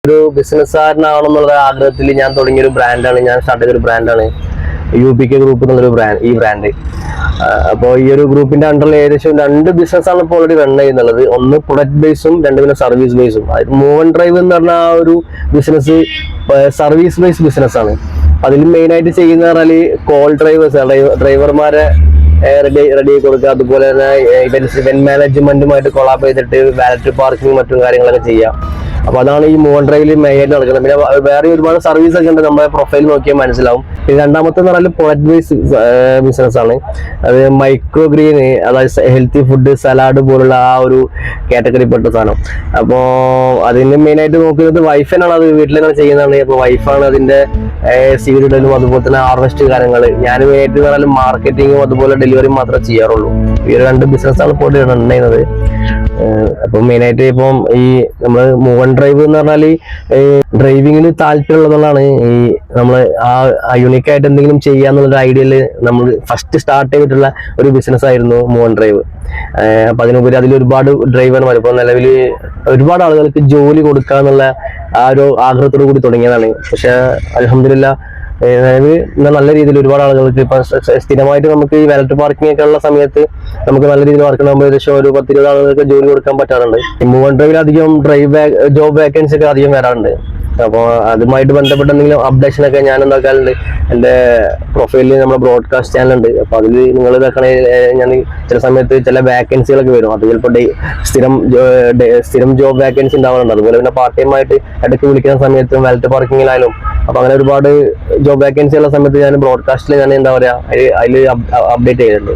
ഒരു ബിസിനസ്സുകാരനാവണമെന്നുള്ള ആഗ്രഹത്തിൽ ഞാൻ തുടങ്ങിയൊരു ബ്രാൻഡാണ്, ഞാൻ സ്റ്റാർട്ട് ചെയ്തൊരു ബ്രാൻഡാണ് UPK ഗ്രൂപ്പ് എന്നുള്ളൊരു ബ്രാൻഡ്. അപ്പോൾ ഈ ഒരു ഗ്രൂപ്പിന്റെ അണ്ടറിൽ ഏകദേശം 2 ബിസിനസ്സാണ് ഇപ്പോൾ ഓൾറെഡി റൺ ചെയ്യുന്നുള്ളത്. ഒന്ന് പ്രൊഡക്റ്റ് ബേസും, രണ്ട് പിന്നെ സർവീസ് ബേസും. അതായത് മൂവ് ആൻഡ് ഡ്രൈവ് എന്ന് പറഞ്ഞ ആ ഒരു ബിസിനസ് സർവീസ് ബേസ്ഡ് ബിസിനസ്സാണ്. അതിൽ മെയിനായിട്ട് ചെയ്യുന്ന പറഞ്ഞാൽ കോൾ ഡ്രൈവർമാരെ റെഡി കൊടുക്കുക, അതുപോലെ തന്നെ ഇവന്റ് മാനേജ്മെന്റുമായിട്ട് കൊളാബ് ചെയ്തിട്ട് വാലറ്റ് പാർക്കിംഗ് മറ്റും കാര്യങ്ങളൊക്കെ ചെയ്യാം. അപ്പൊ അതാണ് ഈ മൂവ് ആൻഡ് ഡ്രൈവിൽ മെയിനായിട്ട് നടക്കുന്നത്. പിന്നെ വേറെ ഒരുപാട് സർവീസ് ഒക്കെ ഉണ്ട്, നമ്മുടെ പ്രൊഫൈൽ നോക്കിയാൽ മനസ്സിലാവും. പിന്നെ രണ്ടാമത്തെ എന്ന് പറഞ്ഞാൽ പ്രൊഡക്റ്റ് ബേസ് ബിസിനസ് ആണ്. അത് മൈക്രോ ഗ്രീൻ, അതായത് ഹെൽത്തി ഫുഡ്, സലാഡ് പോലുള്ള ആ ഒരു കാറ്റഗറി പെട്ട സാധനം. അപ്പോൾ അതിന് മെയിനായിട്ട് നോക്കുന്നത് വൈഫിനാണ്, അത് വീട്ടിൽ തന്നെ ചെയ്യുന്നതാണ്. അപ്പോൾ വൈഫാണ് അതിന്റെ സീഡ് ഇടലും അതുപോലെ തന്നെ ഹാർവെസ്റ്റ് കാര്യങ്ങൾ. ഞാൻ മെയിനായിട്ട് പറഞ്ഞാൽ മാർക്കറ്റിങ്ങും അതുപോലെ ഡെലിവറിയും മാത്രമേ ചെയ്യാറുള്ളൂ. ഈ ഒരു 2 ബിസിനസ്സാണ് ഇപ്പോൾ റൺ ചെയ്യുന്നത്. അപ്പം മെയിനായിട്ട് ഇപ്പം ഈ നമ്മൾ മൂവ് ആൻഡ് ഡ്രൈവ് എന്ന് പറഞ്ഞാൽ ഡ്രൈവിങ്ങിന് താല്പര്യമുള്ളതാണ്. ഈ നമ്മൾ ആ യുണീക്കായിട്ട് എന്തെങ്കിലും ചെയ്യാന്നുള്ളൊരു ഐഡിയയിൽ നമ്മൾ ഫസ്റ്റ് സ്റ്റാർട്ട് ചെയ്തിട്ടുള്ള ഒരു ബിസിനസ് ആയിരുന്നു മൂവ് ആൻഡ് ഡ്രൈവ്. അപ്പൊ അതിനുപരി അതിൽ ഒരുപാട് ഡ്രൈവർമാർ ഇപ്പോൾ നിലവിൽ ഒരുപാട് ആളുകൾക്ക് ജോലി കൊടുക്കുക എന്നുള്ള ആ ഒരു ആഗ്രഹത്തോടു കൂടി തുടങ്ങിയതാണ്. പക്ഷെ അൽഹംദുലില്ലാ അതായത് നല്ല രീതിയിൽ ഒരുപാട് ആളുകൾക്ക് ഇപ്പൊ സ്ഥിരമായിട്ട് നമുക്ക് ഈ വാലറ്റ് പാർക്കിംഗ് ഒക്കെ ഉള്ള സമയത്ത് നമുക്ക് നല്ല രീതിയിൽ വർക്ക് ചെയ്യുമ്പോൾ ഏകദേശം ഒരു 10-20 ആളുകൾക്ക് ജോലി കൊടുക്കാൻ പറ്റാറുണ്ട്. മൂവ് ആൻഡ് ഡ്രൈവിൽ അധികം ജോബ് വേക്കൻസി ഒക്കെ അധികം വരാറുണ്ട്. അപ്പോൾ അതുമായിട്ട് ബന്ധപ്പെട്ട എന്തെങ്കിലും അപ്ഡേഷൻ ഒക്കെ ഞാൻ എന്താക്കാറുണ്ട്, എൻ്റെ പ്രൊഫൈലിൽ നമ്മുടെ ബ്രോഡ്കാസ്റ്റ് ചാനലുണ്ട്. അപ്പോൾ അതിൽ നിങ്ങൾ ഇതാക്കണേ ഞാൻ ചില സമയത്ത് ചില വേക്കൻസികളൊക്കെ വരും. അത് ചിലപ്പോൾ സ്ഥിരം ജോബ് വേക്കൻസി ഉണ്ടാവാറുണ്ട്. അതുപോലെ പിന്നെ പാർട്ട് ടൈം ആയിട്ട് ഇടയ്ക്ക് വിളിക്കുന്ന സമയത്തും വാലറ്റ് പാർക്കിങ്ങിലായാലും അപ്പൊ അങ്ങനെ ഒരുപാട് ജോബ് വേക്കൻസി ഉള്ള സമയത്ത് ഞാൻ ബ്രോഡ്കാസ്റ്റിൽ ഞാൻ എന്താ പറയാ അതിൽ അപ്ഡേറ്റ് ചെയ്യുന്നുണ്ട്.